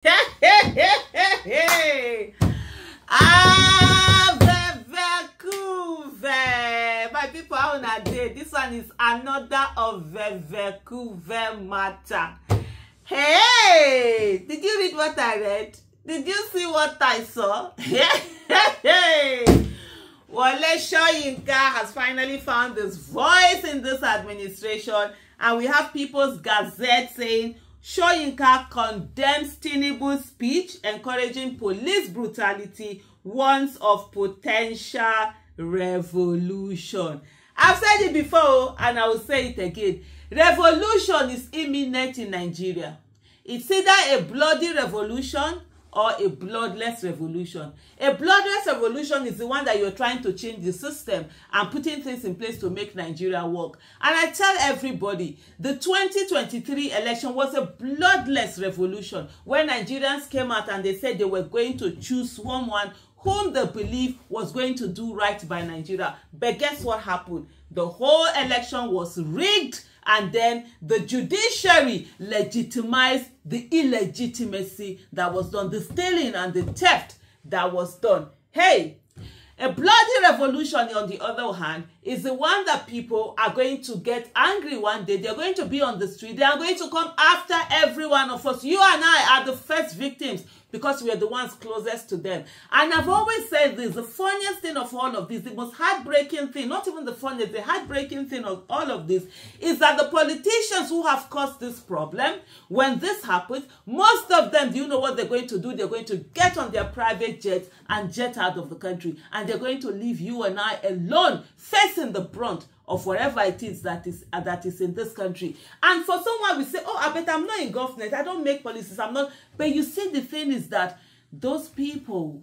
My people, how una dey? This one is another of Vekuve matter. Hey, did you read what I read? Did you see what I saw? Wole Soyinka has finally found his voice in this administration, and we have People's Gazette saying Soyinka condemns Tinubu's speech encouraging police brutality, warns of potential revolution. I've said it before and I will say it again. Revolution is imminent in Nigeria. It's either a bloody revolution or a bloodless revolution. A bloodless revolution is the one that you're trying to change the system and putting things in place to make Nigeria work. And I tell everybody, the 2023 election was a bloodless revolution when Nigerians came out and they said they were going to choose someone whom they believe was going to do right by Nigeria. But guess what happened? The whole election was rigged, and then the judiciary legitimized the illegitimacy that was done, the stealing and the theft that was done. Hey, a bloody revolution, on the other hand, is the one that people are going to get angry one day. They're going to be on the street. They are going to come after every one of us. You and I are the first victims because we are the ones closest to them. And I've always said this, the funniest thing of all of this, the most heartbreaking thing, not even the funniest, the heartbreaking thing of all of this, is that the politicians who have caused this problem, when this happens, most of them, do you know what they're going to do? They're going to get on their private jets and jet out of the country. And they're going to leave you and I alone, facing the brunt of whatever it is that is in this country. And for someone we say, oh, I bet I'm not in government, I don't make policies, I'm not. But you see, the thing is that those people,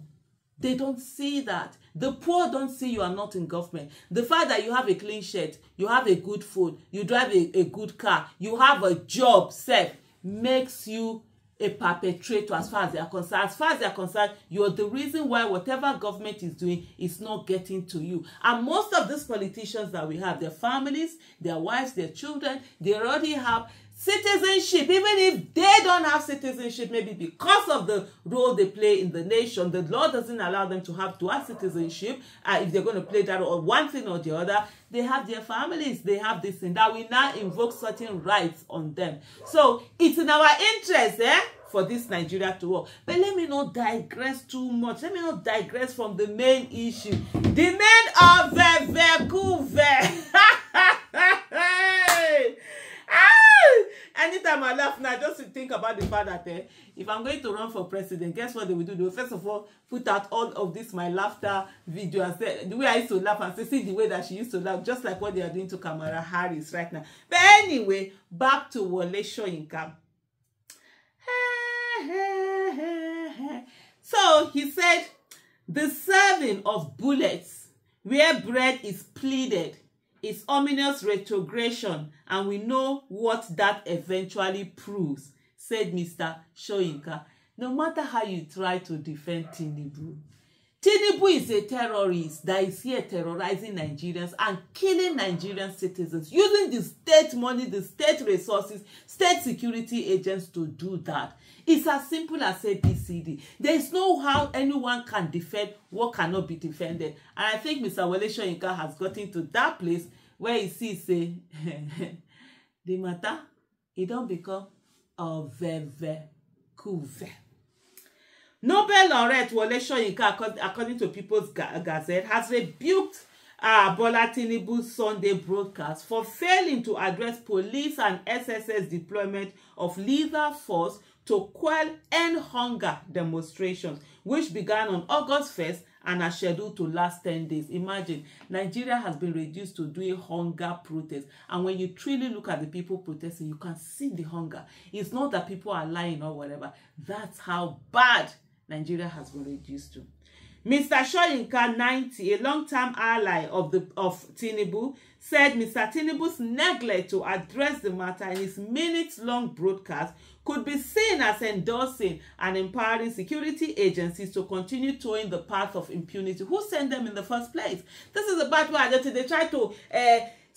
they don't see that. The poor don't see you are not in government. The fact that you have a clean shirt, you have a good food, you drive a good car, you have a job set, makes you a perpetrator as far as they are concerned. As far as they are concerned, you're the reason why whatever government is doing is not getting to you. And most of these politicians that we have, their families, their wives, their children, they already have citizenship. Even if they don't have citizenship, maybe because of the role they play in the nation, the law doesn't allow them to have dual citizenship. If they're going to play that or one thing or the other, they have their families, they have this thing that we now invoke certain rights on them. So it's in our interest, for this Nigeria to work. But let me not digress too much. Let me not digress from the main issue. The men of Vekuve. Anytime I laugh now, just to think about the fact that if I'm going to run for president, guess what they will do? They will first of all put out all of this my laughter video and say the way I used to laugh and say, see the way that she used to laugh, just like what they are doing to Kamala Harris right now. But anyway, back to Wole Soyinka. So he said, the serving of bullets where bread is pleaded is ominous retrogression, and we know what that eventually proves, said Mr. Soyinka. No matter how you try to defend Tinubu, Tinubu is a terrorist that is here terrorizing Nigerians and killing Nigerian citizens, using the state money, the state resources, state security agents to do that. It's as simple as ABCD. There is no how anyone can defend what cannot be defended. And I think Mr. Wole Soyinka has gotten to that place where he sees, say, the matter, it don't become a Vekuve. Nobel laureate Wole Soyinka, according to People's Gazette, has rebuked Bola Tinubu's Sunday broadcast for failing to address police and SSS deployment of lethal force to quell end hunger demonstrations, which began on August 1st and are scheduled to last 10 days. Imagine, Nigeria has been reduced to doing hunger protests. And when you truly look at the people protesting, you can see the hunger. It's not that people are lying or whatever. That's how bad Nigeria has been reduced to. Mr. Soyinka, 90, a long-term ally of Tinubu, said Mr. Tinubu's neglect to address the matter in his minutes-long broadcast could be seen as endorsing and empowering security agencies to continue towing the path of impunity. Who sent them in the first place? This is a bad word. They try to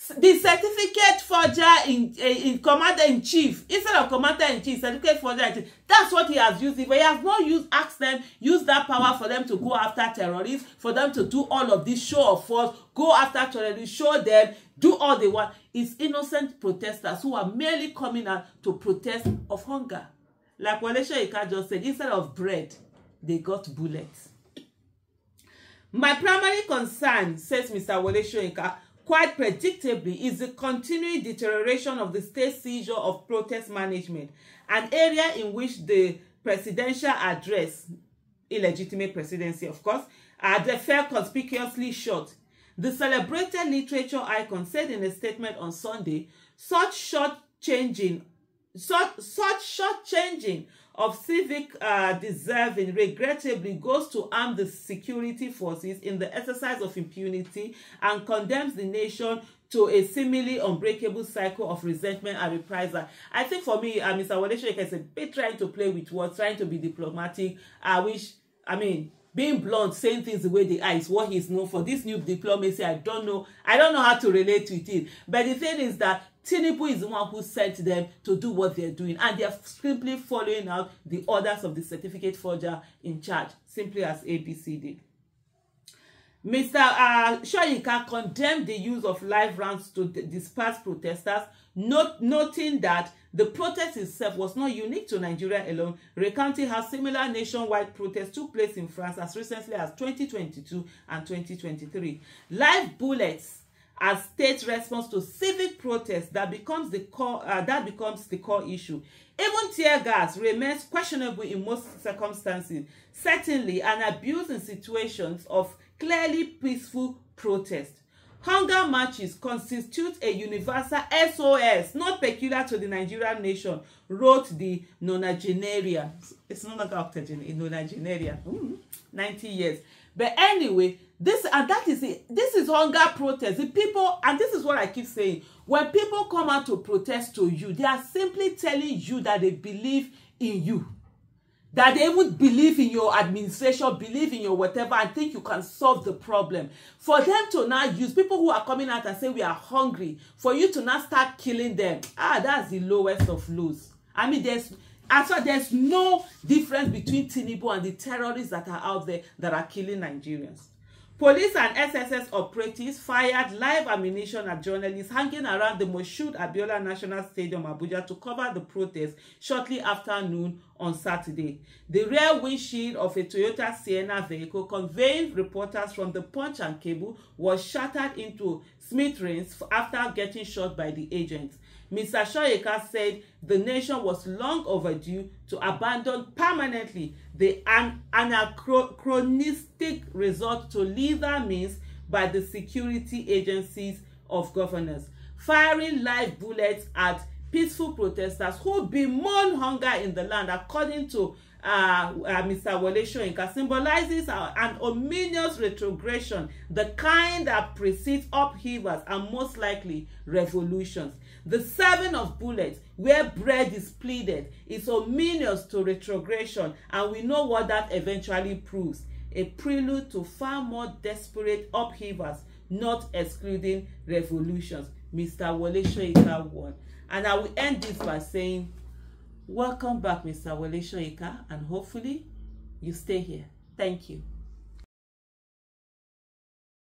The certificate forger in commander-in-chief, instead of commander-in-chief, certificate forger, that's what he has used. If he has not asked them, use that power for them to go after terrorists, for them to do all of this show of force, go after terrorists, show them, do all they want. It's innocent protesters who are merely coming out to protest of hunger. Like Wole Soyinka just said, instead of bread, they got bullets. My primary concern, says Mr. Wole Soyinka, quite predictably, is the continuing deterioration of the state seizure of protest management, an area in which the presidential address, illegitimate presidency of course, fell conspicuously short. The celebrated literature icon said in a statement on Sunday, such short-changing of civic deserving regrettably goes to arm the security forces in the exercise of impunity and condemns the nation to a seemingly unbreakable cycle of resentment and reprisal. I think for me, Mr. Wole Soyinka is a bit trying to play with words, trying to be diplomatic. Being blunt, saying things the way they are is what he's known for. This new diplomacy, I don't know how to relate with it. But the thing is that Tinubu is the one who sent them to do what they're doing, and they're simply following out the orders of the certificate forger in charge, simply as ABC did. Mr. Soyinka condemned the use of live rounds to disperse protesters, noting that the protest itself was not unique to Nigeria alone, recounting how similar nationwide protests took place in France as recently as 2022 and 2023. Live bullets as state response to civic protest that becomes the core issue. Even tear gas remains questionable in most circumstances, certainly an abuse in situations of clearly peaceful protest. Hunger marches constitute a universal SOS, not peculiar to the Nigerian nation, wrote the nonagenarian. It's no longer octogenarian, nonagenarian. 90 years. But anyway, this is hunger protest. The people, and this is what I keep saying, when people come out to protest to you, they are simply telling you that they believe in you, that they would believe in your administration, believe in your whatever, and think you can solve the problem. For them to now use people who are coming out and say we are hungry, for you to now start killing them, that's the lowest of lows. I mean, there's no difference between Tinubu and the terrorists that are out there that are killing Nigerians. Police and SSS operatives fired live ammunition at journalists hanging around the Moshood Abiola National Stadium, Abuja, to cover the protest shortly after noon on Saturday. The rear windshield of a Toyota Sienna vehicle conveying reporters from the Punch and Cable was shattered into smithereens after getting shot by the agents. Mr. Soyinka said the nation was long overdue to abandon permanently the anachronistic resort to lethal means by the security agencies of governance, firing live bullets at peaceful protesters who bemoan hunger in the land, according to Mr. Wole Soyinka, symbolizes an ominous retrogression, the kind that precedes upheavals and most likely revolutions. The serving of bullets where bread is pleaded is ominous to retrogression, and we know what that eventually proves: a prelude to far more desperate upheavals, not excluding revolutions. Mr. Wole Soyinka won. And I will end this by saying, welcome back, Mr. Wole Soyinka, and hopefully you stay here. Thank you.